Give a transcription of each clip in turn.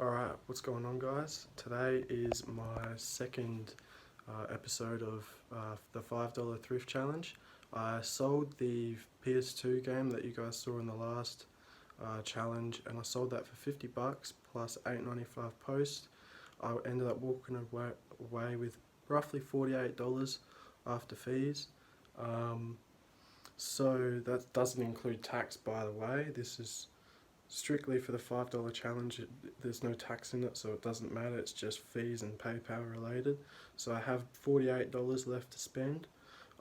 Alright, what's going on, guys? Today is my second episode of the $5 thrift challenge. I sold the PS2 game that you guys saw in the last challenge, and I sold that for $50 plus $8.95 post. I ended up walking away with roughly $48 after fees. So that doesn't include tax, by the way. This is strictly for the $5 challenge. There's no tax in it, so it doesn't matter. It's just fees and PayPal related. So I have $48 left to spend.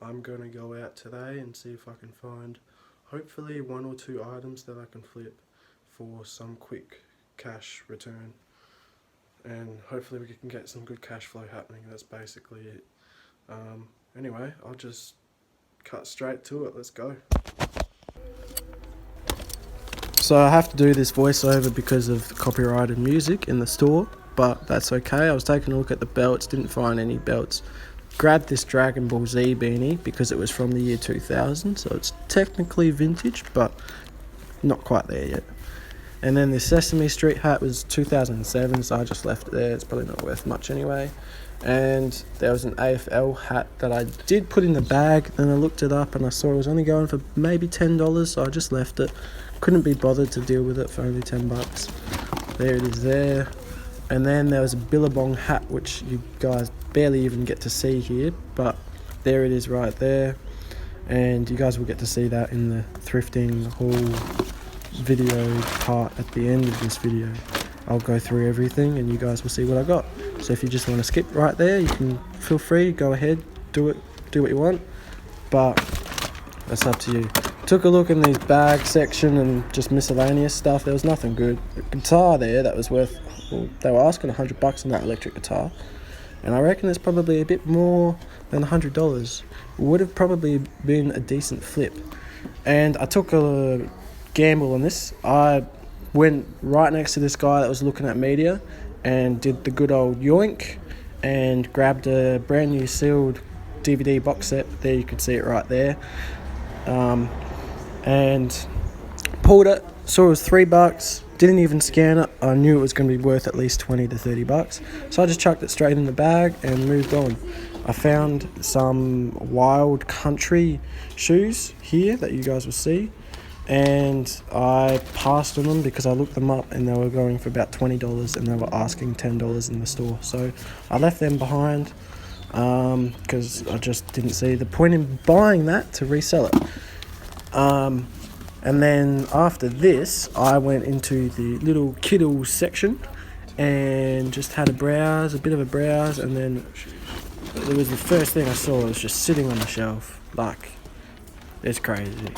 I'm going to go out today and see if I can find hopefully one or two items that I can flip for some quick cash return, and hopefully we can get some good cash flow happening. That's basically it. Anyway, I'll just cut straight to it. Let's go. So I have to do this voiceover because of copyrighted music in the store, but that's okay. I was taking a look at the belts, didn't find any belts. Grabbed this Dragon Ball Z beanie because it was from the year 2000, so it's technically vintage, but not quite there yet. And then the Sesame Street hat was 2007, so I just left it there. It's probably not worth much anyway. And there was an AFL hat that I did put in the bag, then I looked it up and I saw it was only going for maybe $10, so I just left it. Couldn't be bothered to deal with it for only $10. There it is there. And then there was a Billabong hat, which you guys barely even get to see here, but there it is right there. And you guys will get to see that in the thrifting haul video part at the end of this video. I'll go through everything and you guys will see what I got. So if you just want to skip right there, you can feel free, go ahead, do what you want, but that's up to you. Took a look in the bag section and just miscellaneous stuff. There was nothing good. A guitar there that was worth, well, they were asking $100 on that electric guitar, and I reckon it's probably a bit more than $100. Would have probably been a decent flip. And I took a gamble on this. I went right next to this guy that was looking at media and did the good old yoink and grabbed a brand new sealed DVD box set. There you can see it right there. And pulled it, saw it was $3, didn't even scan it. I knew it was going to be worth at least $20 to $30, so I just chucked it straight in the bag and moved on. I found some wild country shoes here that you guys will see, and I passed on them because I looked them up and they were going for about $20 and they were asking $10 in the store, so I left them behind because I just didn't see the point in buying that to resell it. And then after this, I went into the little Kiddle section and just had a bit of a browse, and then it was the first thing I saw. It was just sitting on the shelf. Like, it's crazy.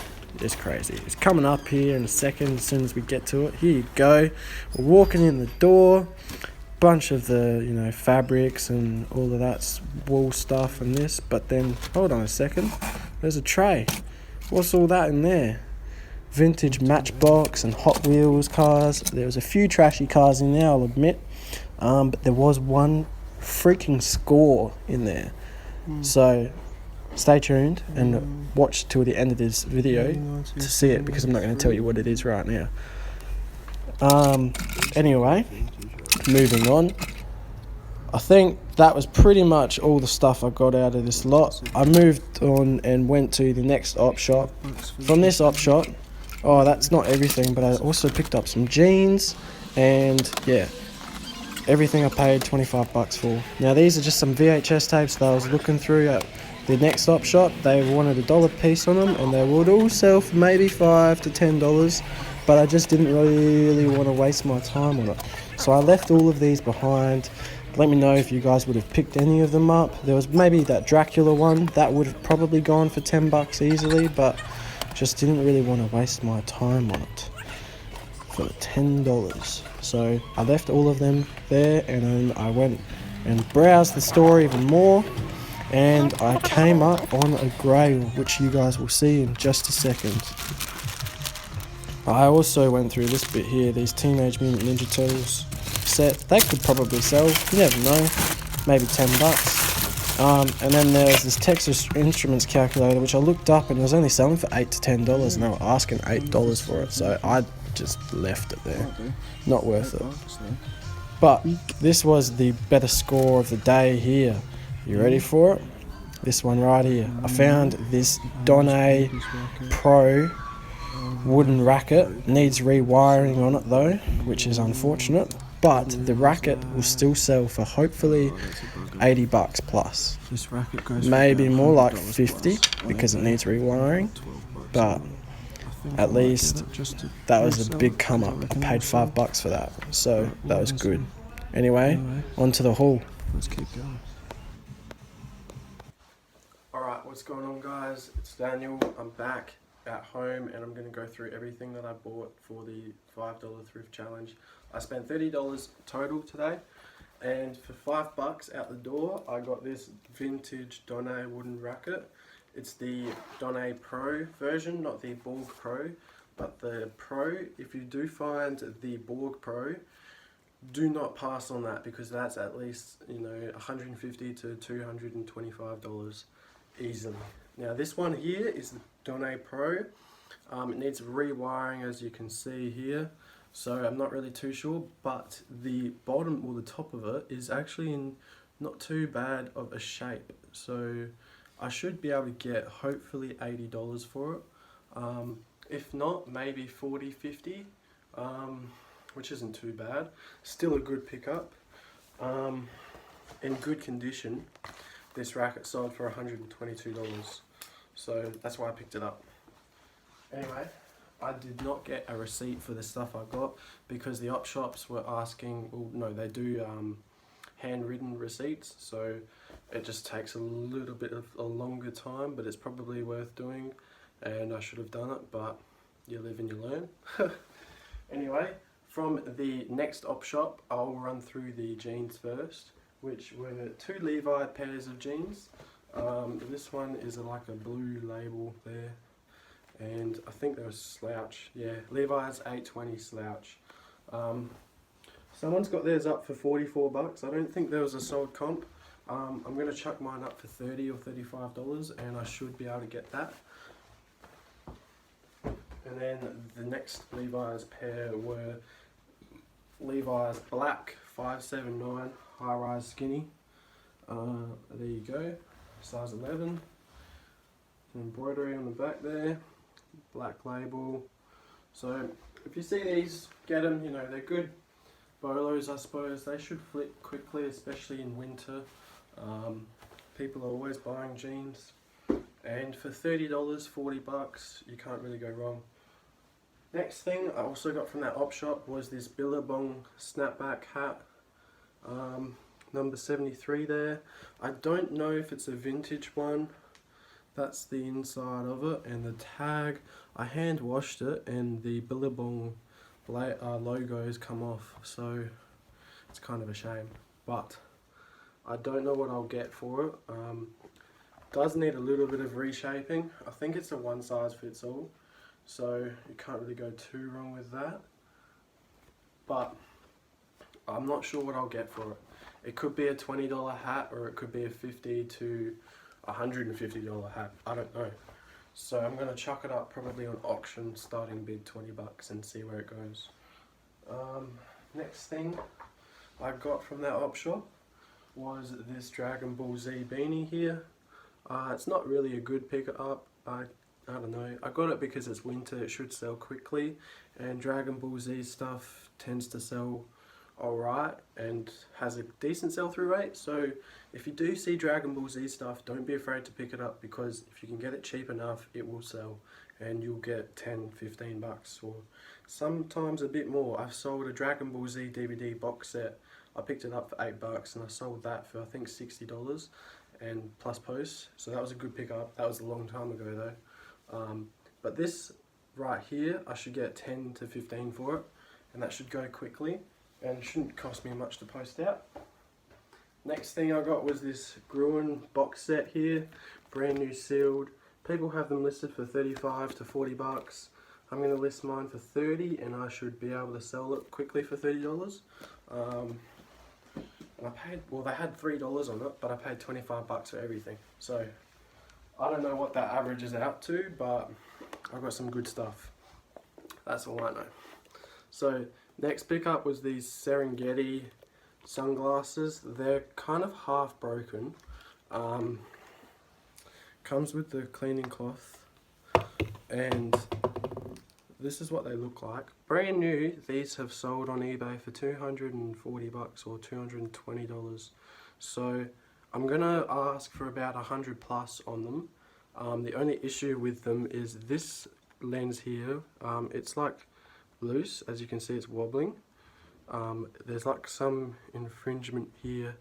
It's crazy. It's coming up here in a second as soon as we get to it. Here you go. We're walking in the door. Bunch of the, fabrics and all of that wool stuff and this. But then, hold on a second. There's a tray. What's all that in there? Vintage Matchbox and Hot Wheels cars. There was a few trashy cars in there, I'll admit. But there was one freaking score in there. So stay tuned and watch till the end of this video to see it, because I'm not going to tell you what it is right now. Anyway, moving on. I think that was pretty much all the stuff I got out of this lot. I moved on and went to the next op shop. From this op shop, that's not everything, but I also picked up some jeans and, yeah, everything I paid $25 for. Now, these are just some VHS tapes that I was looking through at the next op shop. They wanted $1 piece on them, and they would all sell for maybe $5 to $10, but I just didn't really want to waste my time on it. So I left all of these behind. Let me know if you guys would have picked any of them up. There was maybe that Dracula one that would have probably gone for $10 easily, but just didn't really want to waste my time on it for $10. So I left all of them there, and then I went and browsed the store even more, and I came up on a grail, which you guys will see in just a second. I also went through this bit here, these Teenage Mutant Ninja Turtles set. They could probably sell, you never know, maybe $10. And then there's this Texas Instruments calculator, which I looked up and it was only selling for $8 to $10, and they were asking $8 for it, so I just left it there. Not worth it. But this was the better score of the day here. You ready for it? This one right here. I found this Donne Pro wooden racket. Needs rewiring on it though, which is unfortunate. But the racket will still sell for hopefully 80 bucks plus. Maybe more like 50 because it needs rewiring. But at least that was a big come up. I paid $5 for that, so that was good. Anyway, on to the haul. Let's keep going. Alright, what's going on guys? It's Daniel. I'm back at home and I'm going to go through everything that I bought for the $5 thrift challenge. I spent $30 total today, and for $5 out the door I got this vintage Donne wooden racket. It's the Donne Pro version, not the Borg Pro, but the Pro. If you do find the Borg Pro, do not pass on that because that's at least, you know, $150 to $225 easily. Now this one here is the Donne Pro. It needs rewiring, as you can see here, so I'm not really too sure, but the bottom or the top of it is actually in not too bad of a shape, so I should be able to get hopefully $80 for it. If not, maybe 40, 50, which isn't too bad. Still a good pickup. In good condition. This racket sold for $122, so that's why I picked it up. Anyway, I did not get a receipt for the stuff I got because the op shops were asking, well, no, they do handwritten receipts, so it just takes a little bit of a longer time, but it's probably worth doing, and I should have done it, but you live and you learn. Anyway, from the next op shop, I'll run through the jeans first, which were two Levi pairs of jeans. This one is like a blue label there, and I think they're a slouch. Yeah, Levi's 820 slouch. Someone's got theirs up for $44. I don't think there was a sold comp. I'm going to chuck mine up for $30 or $35, and I should be able to get that. And then the next Levi's pair were Levi's black 579 high-rise skinny. There you go, size 11. Embroidery on the back there, black label. So if you see these, get them. You know, they're good bolos, I suppose. They should flip quickly, especially in winter. People are always buying jeans, and for $30, $40, you can't really go wrong. Next thing I also got from that op shop was this Billabong Snapback Hat, number 73 there. I don't know if it's a vintage one. That's the inside of it, and the tag, I hand washed it and the Billabong logos come off, so it's kind of a shame, but I don't know what I'll get for it. Does need a little bit of reshaping. I think it's a one size fits all, so you can't really go too wrong with that, but I'm not sure what I'll get for it. It could be a $20 hat, or it could be a $50 to $150 hat. I don't know. So I'm going to chuck it up probably on auction, starting bid $20, and see where it goes. Next thing I got from that op shop was this Dragon Ball Z beanie here. It's not really a good pick-up. I don't know. I got it because it's winter. It should sell quickly, and Dragon Ball Z stuff tends to sell alright and has a decent sell-through rate. So if you do see Dragon Ball Z stuff, don't be afraid to pick it up, because if you can get it cheap enough, it will sell, and you'll get 10, 15 bucks, or sometimes a bit more. I've sold a Dragon Ball Z DVD box set. I picked it up for $8 and I sold that for I think $60 and plus post. So that was a good pickup. That was a long time ago though. But this right here, I should get 10 to 15 for it, and that should go quickly and shouldn't cost me much to post out. Next thing I got was this Gruen box set here, brand new sealed. People have them listed for 35 to 40 bucks. I'm going to list mine for 30, and I should be able to sell it quickly for $30. And I paid, well, they had $3 on it, but I paid 25 bucks for everything. So I don't know what that averages out to, but I got some good stuff. That's all I know. So next pickup was these Serengeti sunglasses. They're kind of half broken. Comes with the cleaning cloth, and this is what they look like. Brand new, these have sold on eBay for $240 or $220. So I'm gonna ask for about 100 plus on them. The only issue with them is this lens here. It's like loose, as you can see it's wobbling. There's like some infringement here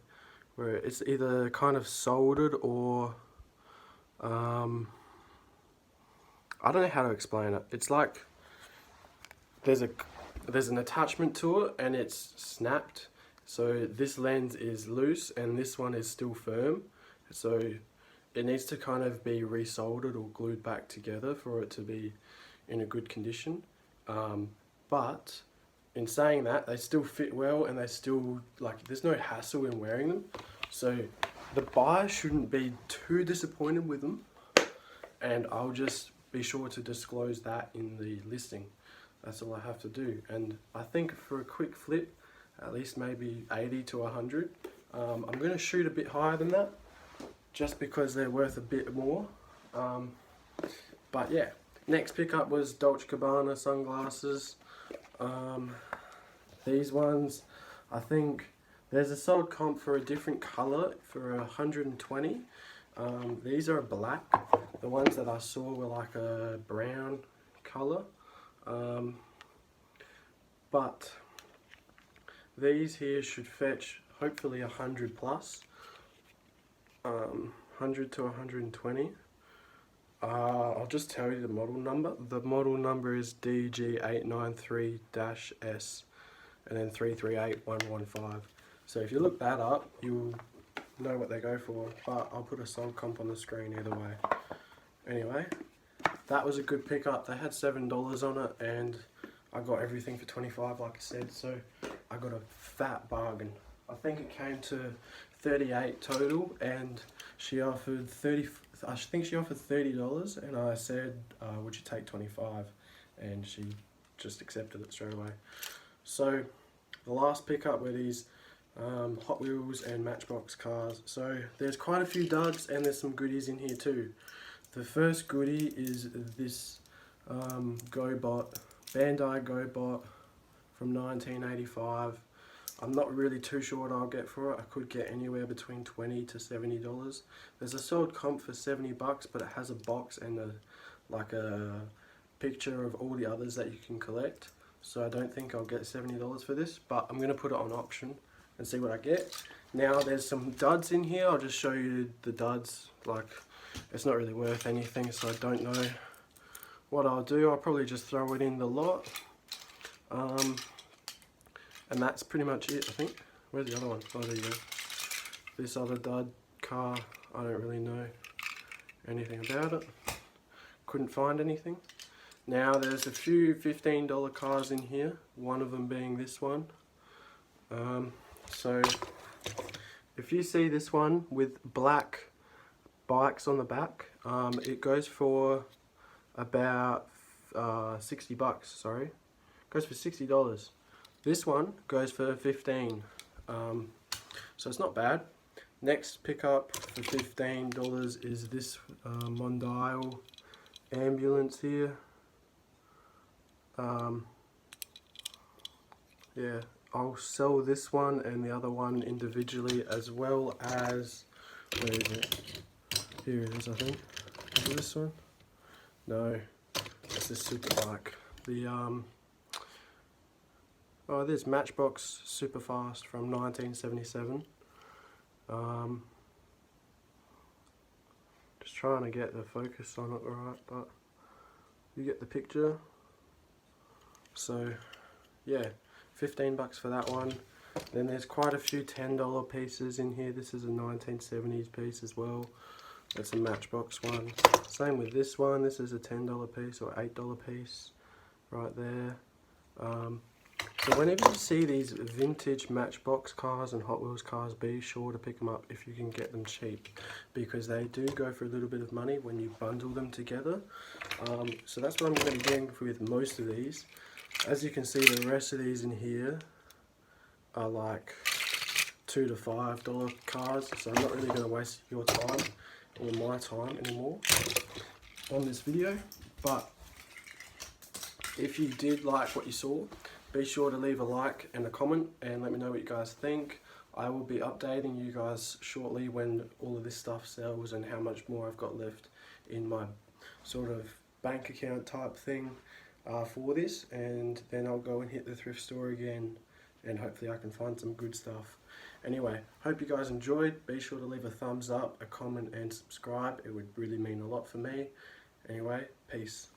where it's either kind of soldered or I don't know how to explain it. It's like there's an attachment to it and it's snapped. So this lens is loose and this one is still firm. So it needs to kind of be resoldered or glued back together for it to be in a good condition. But in saying that, they still fit well and they still, like, there's no hassle in wearing them. So the buyer shouldn't be too disappointed with them, and I'll just be sure to disclose that in the listing. That's all I have to do. And I think for a quick flip, at least maybe 80 to 100. I'm going to shoot a bit higher than that, just because they're worth a bit more. But yeah, next pickup was Dolce & Gabbana sunglasses. These ones, I think there's a sold comp for a different colour for 120. These are black. The ones that I saw were like a brown colour. But these here should fetch hopefully 100 plus. 100 to 120. I'll just tell you the model number. The model number is DG893-S and then 338115. So if you look that up, you'll know what they go for, but I'll put a sold comp on the screen either way. Anyway, that was a good pickup. They had $7 on it and I got everything for 25, like I said, so I got a fat bargain. I think it came to 38 total and she offered I think she offered $30 and I said, would you take 25? And she just accepted it straight away. So the last pickup were these Hot Wheels and Matchbox cars. So there's quite a few duds and there's some goodies in here too. The first goodie is this GoBot, Bandai GoBot from 1985. I'm not really too sure what I'll get for it. I could get anywhere between $20 to $70. There's a sold comp for $70, but it has a box and a picture of all the others that you can collect. So I don't think I'll get $70 for this, but I'm going to put it on auction and see what I get. Now there's some duds in here. I'll just show you the duds. Like, it's not really worth anything, so I don't know what I'll do. I'll probably just throw it in the lot. And that's pretty much it, I think. Where's the other one? Oh, there you go. This other dud car, I don't really know anything about it. Couldn't find anything. Now there's a few $15 cars in here, one of them being this one. So if you see this one with black bikes on the back, it goes for about $60, sorry. It goes for $60. This one goes for 15, so it's not bad. Next pickup for $15 is this Mondial ambulance here. Yeah, I'll sell this one and the other one individually, as well as, where is it? Here it is, I think. Is it this one? No, it's this super bike. The oh, this Matchbox Superfast from 1977. Just trying to get the focus on it right, but you get the picture. So yeah, $15 for that one. Then there's quite a few $10 pieces in here. This is a 1970s piece as well. That's a Matchbox one. Same with this one. This is a $10 piece or $8 piece right there. So whenever you see these vintage Matchbox cars and Hot Wheels cars, be sure to pick them up if you can get them cheap, because they do go for a little bit of money when you bundle them together. So that's what I'm going to be doing with most of these. As you can see, the rest of these in here are like $2 to $5 cards, so I'm not really going to waste your time or my time anymore on this video. But if you did like what you saw, be sure to leave a like and a comment and let me know what you guys think. I will be updating you guys shortly when all of this stuff sells and how much more I've got left in my sort of bank account type thing for this, and then I'll go and hit the thrift store again and hopefully I can find some good stuff. Anyway, hope you guys enjoyed. Be sure to leave a thumbs up, a comment and subscribe. It would really mean a lot for me. Anyway, peace.